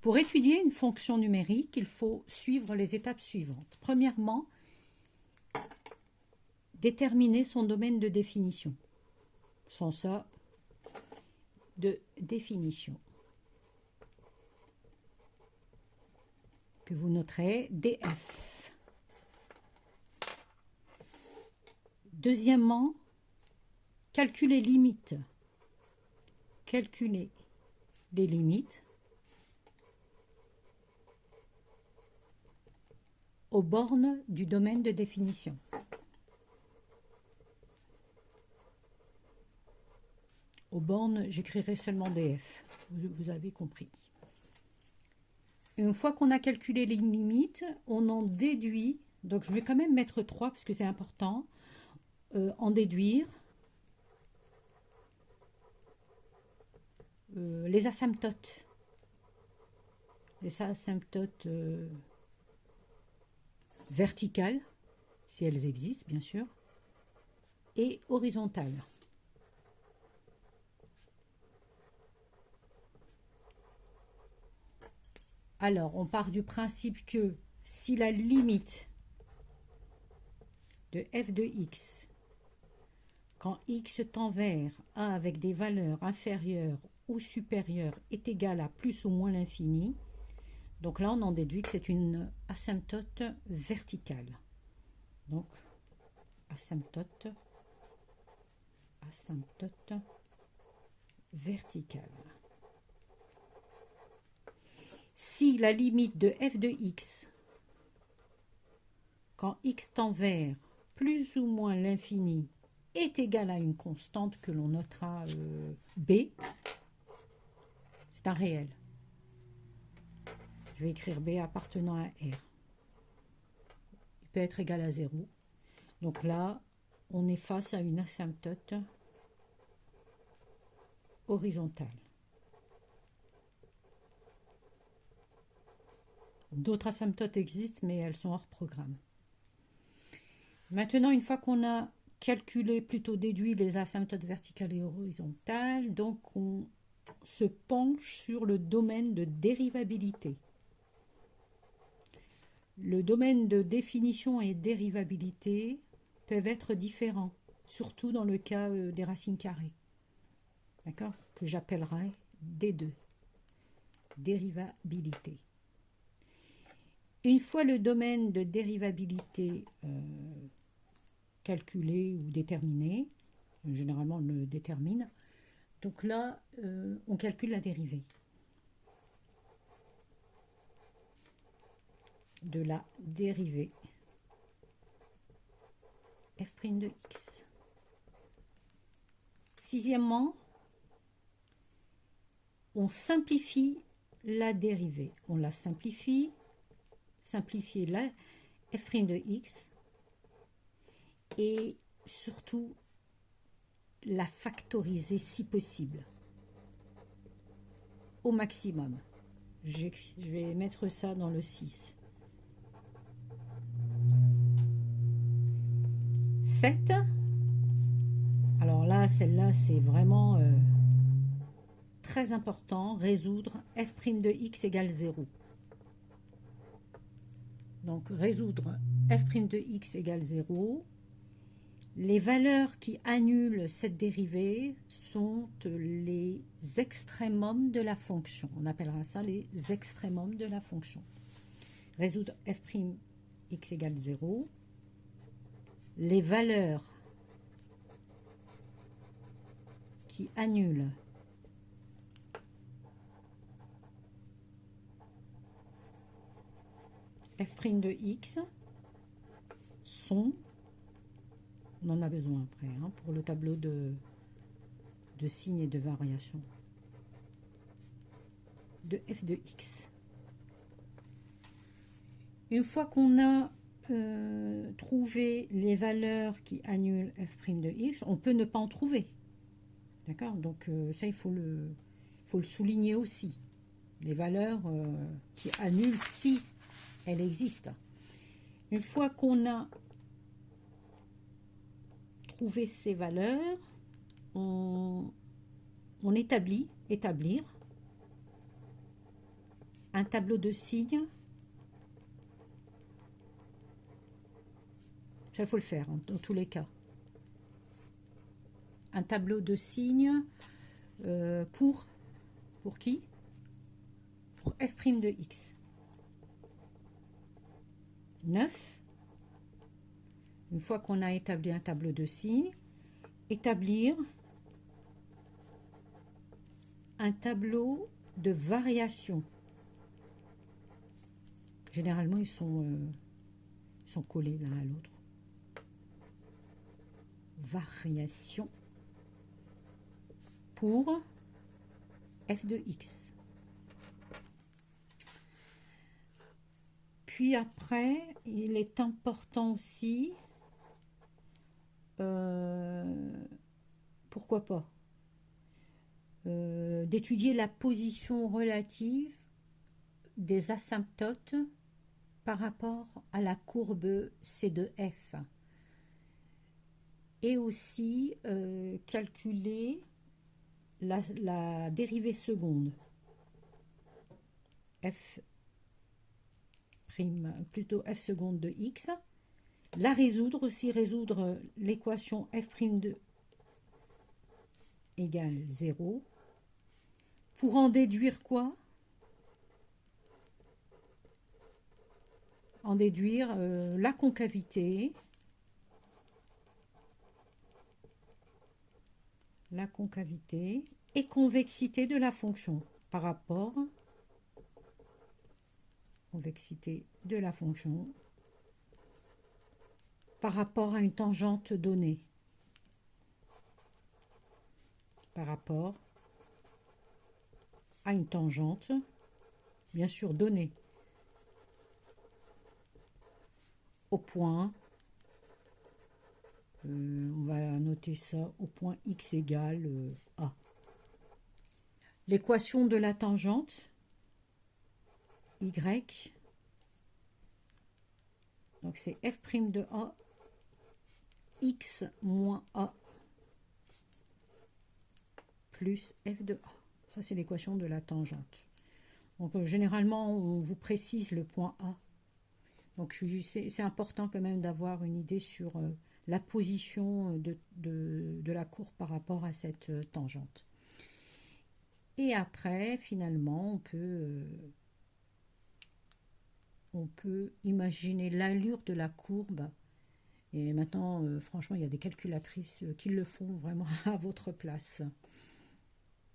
Pour étudier une fonction numérique, il faut suivre les étapes suivantes. Premièrement, déterminer son domaine de définition. Sans ça, de définition, que vous noterez DF. Deuxièmement, calculer limites. Calculer les limites aux bornes du domaine de définition. Aux bornes, j'écrirai seulement DF. Vous avez compris. Une fois qu'on a calculé les limites, on en déduit. Donc, je vais quand même mettre 3 parce que c'est important. En déduire les asymptotes. Les asymptotes verticales, si elles existent, bien sûr, et horizontales. Alors, on part du principe que si la limite de f de x, quand x tend vers a avec des valeurs inférieures ou supérieures, est égale à plus ou moins l'infini, donc là, on en déduit que c'est une asymptote verticale. Donc, asymptote verticale. Si la limite de f de x, quand x tend vers plus ou moins l'infini, est égale à une constante que l'on notera b, c'est un réel. Je vais écrire b appartenant à R. Il peut être égal à 0. Donc là, on est face à une asymptote horizontale. D'autres asymptotes existent, mais elles sont hors programme. Maintenant, une fois qu'on a calculé, plutôt déduit les asymptotes verticales et horizontales, donc on se penche sur le domaine de dérivabilité. Le domaine de définition et dérivabilité peuvent être différents, surtout dans le cas des racines carrées, d'accord, que j'appellerai D2, dérivabilité. Une fois le domaine de dérivabilité calculé ou déterminé, généralement on le détermine, donc là on calcule la dérivée de la dérivée f' de x. Sixièmement, on simplifie la dérivée. On la simplifier la f' de x et surtout la factoriser si possible au maximum. Je vais mettre ça dans le 6. 7. Alors là, celle-là, c'est vraiment très important. Résoudre f' de x égale 0. Donc, résoudre f' de x égale 0. Les valeurs qui annulent cette dérivée sont les extrémums de la fonction. On appellera ça les extrémums de la fonction. Résoudre f' x égale 0. Les valeurs qui annulent f' de x sont, on en a besoin après, hein, pour le tableau de signes et de variations, de f de x. Une fois qu'on a trouvé les valeurs qui annulent f' de x, on peut ne pas en trouver. D'accord? Donc ça, il faut le souligner aussi. Les valeurs qui annulent si elles existent. Une fois qu'on a trouvé ces valeurs, on établir un tableau de signes. Ça, il faut le faire, hein, dans tous les cas. Un tableau de signes pour qui? Pour f' de x. 9. Une fois qu'on a établi un tableau de signes, établir un tableau de variation. Généralement, ils sont collés l'un à l'autre. Variation pour f de x. Puis après, il est important aussi, pourquoi pas, d'étudier la position relative des asymptotes par rapport à la courbe C de f. Et aussi calculer la dérivée seconde. F' plutôt f seconde de x. La résoudre aussi, résoudre l'équation f' de égale 0. Pour en déduire quoi? En déduire la concavité, et convexité de la fonction par rapport à une tangente donnée. Par rapport à une tangente, bien sûr donnée. Au point, on va noter ça au point x égale a. L'équation de la tangente, y, donc c'est f' de a, x moins a, plus f de a. Ça, c'est l'équation de la tangente. Donc, généralement, on vous précise le point A. Donc, c'est important quand même d'avoir une idée sur la position de la courbe par rapport à cette tangente. Et après, finalement, on peut imaginer l'allure de la courbe. Et maintenant, franchement, il y a des calculatrices qui le font vraiment à votre place.